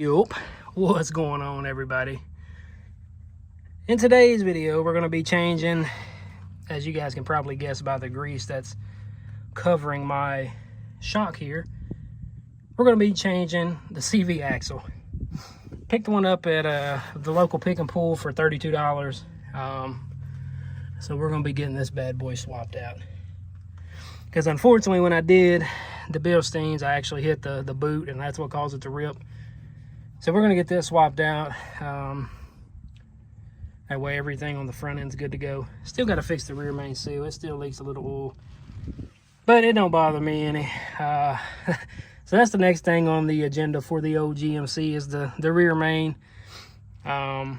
Yup, what's going on, everybody? In today's video, we're going to be changing, as you guys can probably guess by the grease that's covering my shock here, we're going to be changing the CV axle. Picked one up at the local pick and pull for $32. So we're going to be getting this bad boy swapped out. Because unfortunately, when I did the Bilsteins, I actually hit the boot, and that's what caused it to rip. So we're going to get this swapped out. That way everything on the front end's good to go. Still got to fix the rear main seal. It still leaks a little oil, but it don't bother me any. So that's the next thing on the agenda for the old GMC is the rear main. But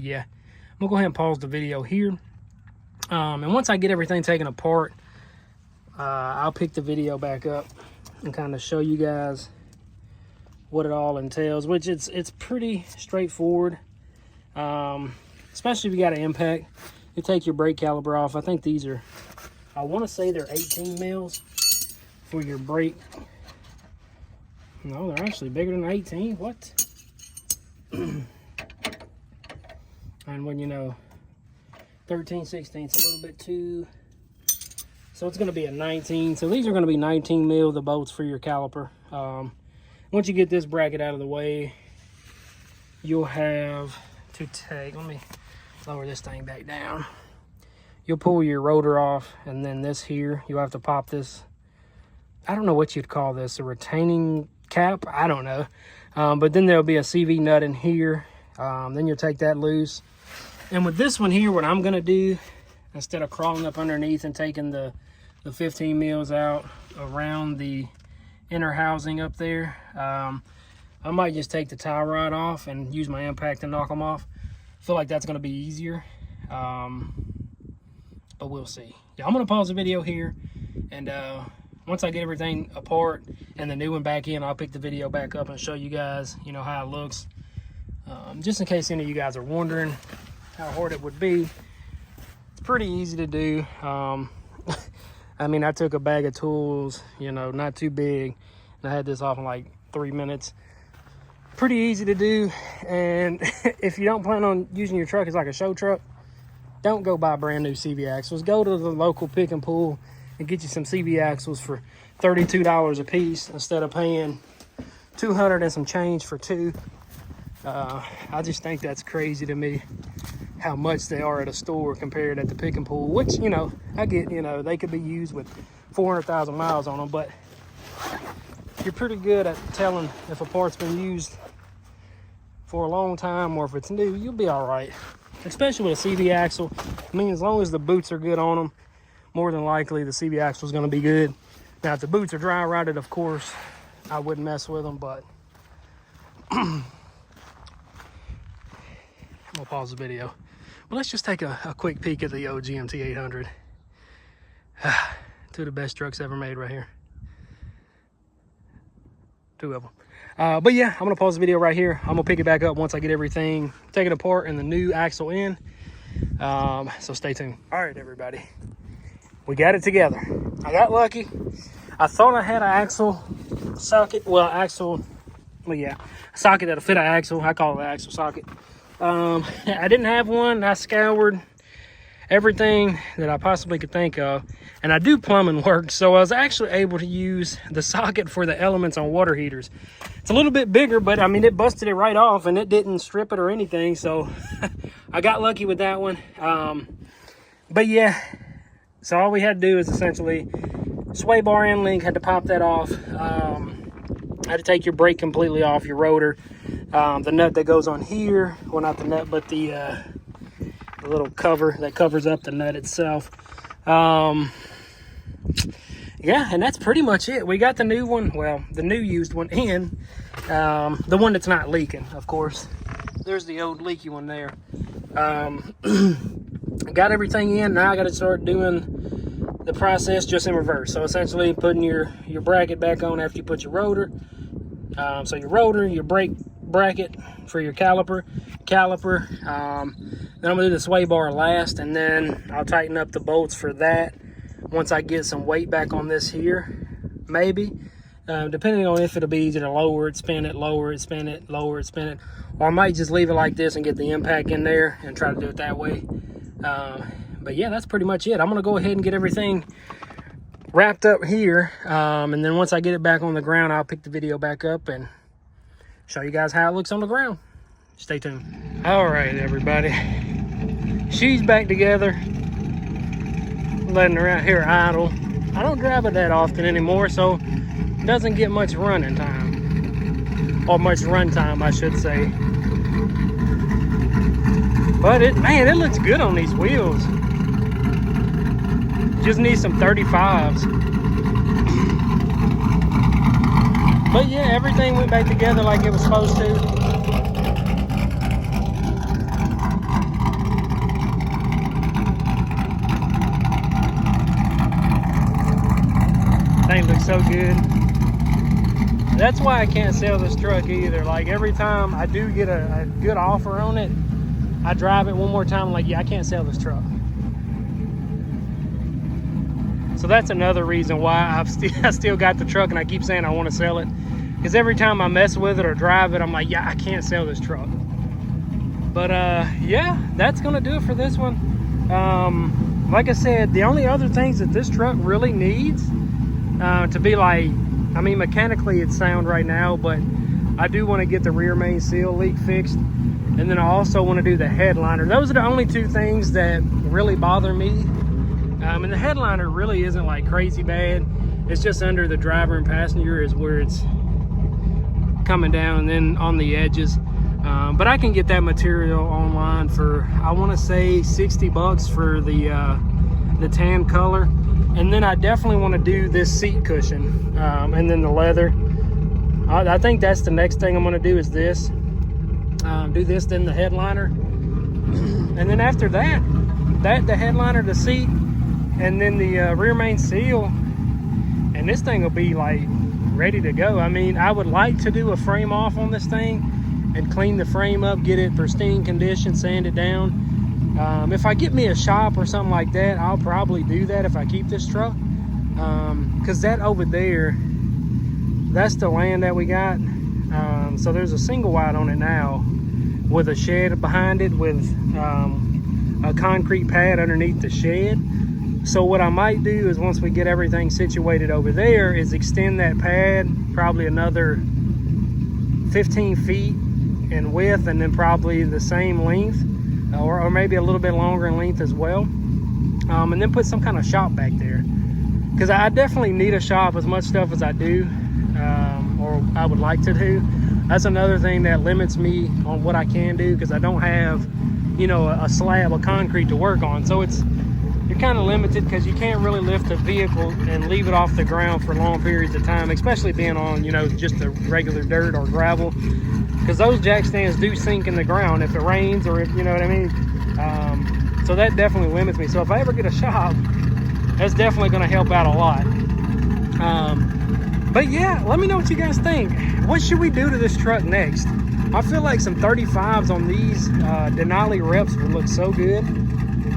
yeah, I'm gonna go ahead and pause the video here. And once I get everything taken apart, I'll pick the video back up and kind of show you guys what it all entails, which it's pretty straightforward. Especially if you got an impact. You take your brake caliper off. I think these are, I want to say they're 18 mils for your brake. No, they're actually bigger than 18. What? And when you know 13 16, it's a little bit too, so it's going to be a 19. So these are going to be 19 mil, the bolts for your caliper. Once you get this bracket out of the way, you'll have to take, let me lower this thing back down. You'll pull your rotor off, and then this here, you'll have to pop this, I don't know what you'd call this, a retaining cap, I don't know. But then there'll be a CV nut in here. Then you'll take that loose. And with this one here, what I'm gonna do, instead of crawling up underneath and taking the 15 mils out around the inner housing up there, I might just take the tie rod off and use my impact to knock them off. I feel like that's going to be easier, but we'll see. Yeah, I'm going to pause the video here, and once I get everything apart and the new one back in, I'll pick the video back up and show you guys, you know, how it looks. Just in case any of you guys are wondering how hard it would be, it's pretty easy to do. I mean, I took a bag of tools, you know, not too big, and I had this off in like 3 minutes. Pretty easy to do. And if you don't plan on using your truck as like a show truck, don't go buy brand new CV axles. Go to the local pick and pull and get you some CV axles for $32 a piece instead of paying $200 and some change for two. I just think that's crazy to me, how much they are at a store compared at the pick and pull, which, you know, I get, you know, they could be used with 400,000 miles on them, but you're pretty good at telling if a part's been used for a long time or if it's new. You'll be all right, especially with a CV axle. I mean, as long as the boots are good on them, more than likely the CV axle is going to be good. Now, if the boots are dry rotted, of course, I wouldn't mess with them, but I'm gonna pause the video. Well, let's just take a quick peek at the old GMT 800. Two of the best trucks ever made right here. Two of them. But yeah, I'm gonna pause the video right here. I'm gonna pick it back up once I get everything taken apart and the new axle in. So stay tuned. All right, everybody, we got it together. I got lucky. I thought I had an axle socket. A socket that'll fit an axle. I call it an axle socket. I didn't have one. I scoured everything that I possibly could think of, and I do plumbing work, so I was actually able to use the socket for the elements on water heaters. It's a little bit bigger, but I mean, it busted it right off and it didn't strip it or anything, so I got lucky with that one. But yeah, so all we had to do is essentially sway bar end link, had to pop that off. Had to take your brake completely off, your rotor, the nut that goes on here, well, not the nut, but the little cover that covers up the nut itself. Yeah, and that's pretty much it. We got the new one, well, the new used one in, the one that's not leaking, of course. There's the old leaky one there. Got everything in. Now I got to start doing the process just in reverse. So essentially putting your bracket back on after you put your rotor. So your rotor, your brake bracket for your caliper. Then I'm gonna do the sway bar last, and then I'll tighten up the bolts for that once I get some weight back on this here, maybe. depending on if it'll be easier to lower it, spin it, lower it, spin it, lower it, spin it. Or I might just leave it like this and get the impact in there and try to do it that way. But yeah, that's pretty much it. I'm gonna go ahead and get everything wrapped up here. And then once I get it back on the ground, I'll pick the video back up and show you guys how it looks on the ground. Stay tuned. All right, everybody. She's back together. Letting her out here idle. I don't drive it that often anymore, so it doesn't get much running time. Or much run time, I should say. But man, it looks good on these wheels. Just need some 35s. But yeah, everything went back together like it was supposed to. Thing looks so good. That's why I can't sell this truck either. Like every time I do get a good offer on it, I drive it one more time, like, yeah, I can't sell this truck. So that's another reason why I still got the truck and I keep saying I want to sell it. Because every time I mess with it or drive it, I'm like, yeah, I can't sell this truck. But yeah, that's gonna do it for this one. Like I said, the only other things that this truck really needs to be like, I mean, mechanically it's sound right now, but I do want to get the rear main seal leak fixed, and then I also want to do the headliner. Those are the only two things that really bother me. And the headliner really isn't like crazy bad. It's just under the driver and passenger is where it's coming down, and then on the edges. But I can get that material online for, I want to say, 60 bucks for the tan color. And then I definitely want to do this seat cushion, and then the leather. I think that's the next thing I'm going to do is this. Do this, then the headliner. And then after that, the headliner, the seat, and then the rear main seal. And this thing will be like ready to go. I mean, I would like to do a frame off on this thing and clean the frame up, get it pristine condition, sand it down. If I get me a shop or something like that, I'll probably do that if I keep this truck. Because that over there, that's the land that we got. So there's a single wide on it now with a shed behind it with a concrete pad underneath the shed. So what I might do is once we get everything situated over there is extend that pad probably another 15 feet in width, and then probably the same length. Or maybe a little bit longer in length as well, and then put some kind of shop back there, because I definitely need a shop as much stuff as I do, or I would like to do. That's another thing that limits me on what I can do, because I don't have, you know, a slab of concrete to work on. So you're kind of limited, because you can't really lift a vehicle and leave it off the ground for long periods of time, especially being on, you know, just the regular dirt or gravel. Because those jack stands do sink in the ground if it rains, or if, you know what I mean. So that definitely limits me. So if I ever get a shop, that's definitely going to help out a lot. But yeah, let me know what you guys think. What should we do to this truck next? I feel like some 35s on these Denali reps would look so good.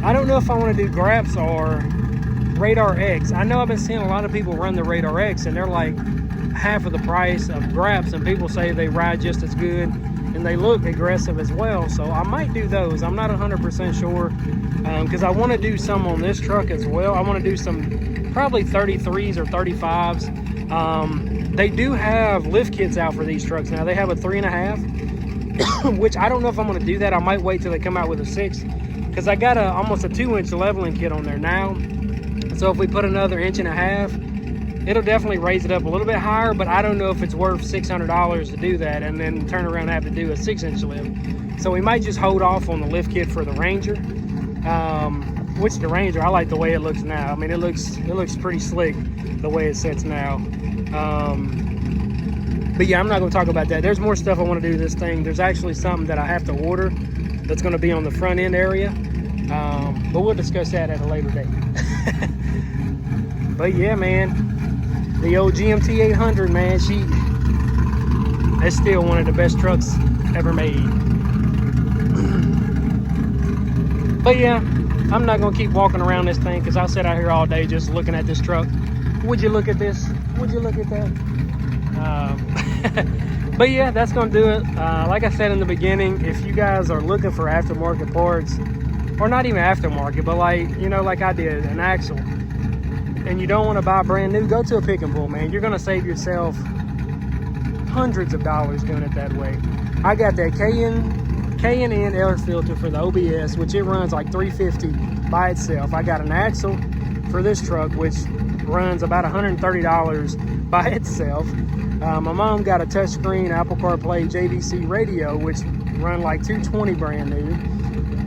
I don't know if I want to do Graps or Radar X. I know I've been seeing a lot of people run the Radar X, and they're like half of the price of Graps, and people say they ride just as good and they look aggressive as well. So I might do those. I'm not 100% sure, because I want to do some on this truck as well. I want to do some probably 33s or 35s. They do have lift kits out for these trucks now. They have a 3.5, which I don't know if I'm going to do that. I might wait till they come out with a 6, because I got almost a 2-inch leveling kit on there now. So if we put another 1.5 inches, it'll definitely raise it up a little bit higher, but I don't know if it's worth $600 to do that and then turn around and have to do a 6-inch lift. So we might just hold off on the lift kit for the Ranger. Which the Ranger, I like the way it looks now. I mean, it looks pretty slick the way it sits now. But yeah, I'm not going to talk about that. There's more stuff I want to do to this thing. There's actually something that I have to order that's going to be on the front end area. But we'll discuss that at a later date. But yeah, man. The old GMT 800, man, that's still one of the best trucks ever made. But yeah, I'm not gonna keep walking around this thing, because I'll sit out here all day just looking at this truck. Would you look at this? Would you look at that? But yeah, that's gonna do it. Like I said in the beginning, if you guys are looking for aftermarket parts, or not even aftermarket, but like, you know, like I did, an axle, and you don't want to buy brand new, go to a pick and pull, man. You're gonna save yourself hundreds of dollars doing it that way. I got that K&N air filter for the OBS, which it runs like $350 by itself. I got an axle for this truck, which runs about $130 by itself. My mom got a touchscreen Apple CarPlay JVC radio, which run like $220 brand new.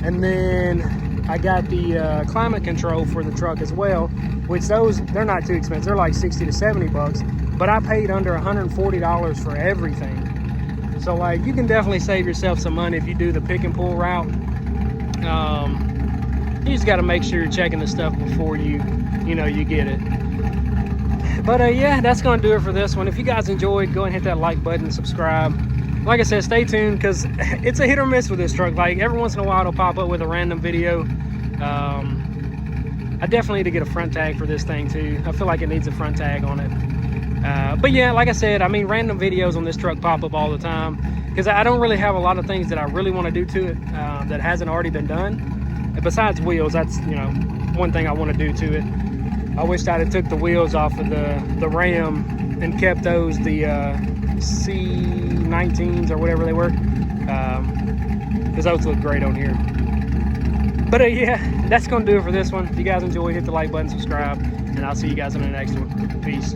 And then I got the climate control for the truck as well, which they're not too expensive. They're like 60 to 70 bucks, but I paid under $140 for everything. So like, you can definitely save yourself some money if you do the pick and pull route. You just got to make sure you're checking the stuff before you get it. But yeah, that's going to do it for this one. If you guys enjoyed, go and hit that like button, subscribe. Like I said, stay tuned, because it's a hit or miss with this truck. Like, every once in a while it'll pop up with a random video. I definitely need to get a front tag for this thing too. I feel like it needs a front tag on it. But yeah, like I said, I mean, random videos on this truck pop up all the time, because I don't really have a lot of things that I really want to do to it that hasn't already been done. And besides wheels, that's, you know, one thing I want to do to it. I wished I'd have took the wheels off of the Ram and kept those the C19s or whatever they were, because those look great on here. But yeah, that's going to do it for this one. If you guys enjoyed, hit the like button, subscribe, and I'll see you guys on the next one. Peace.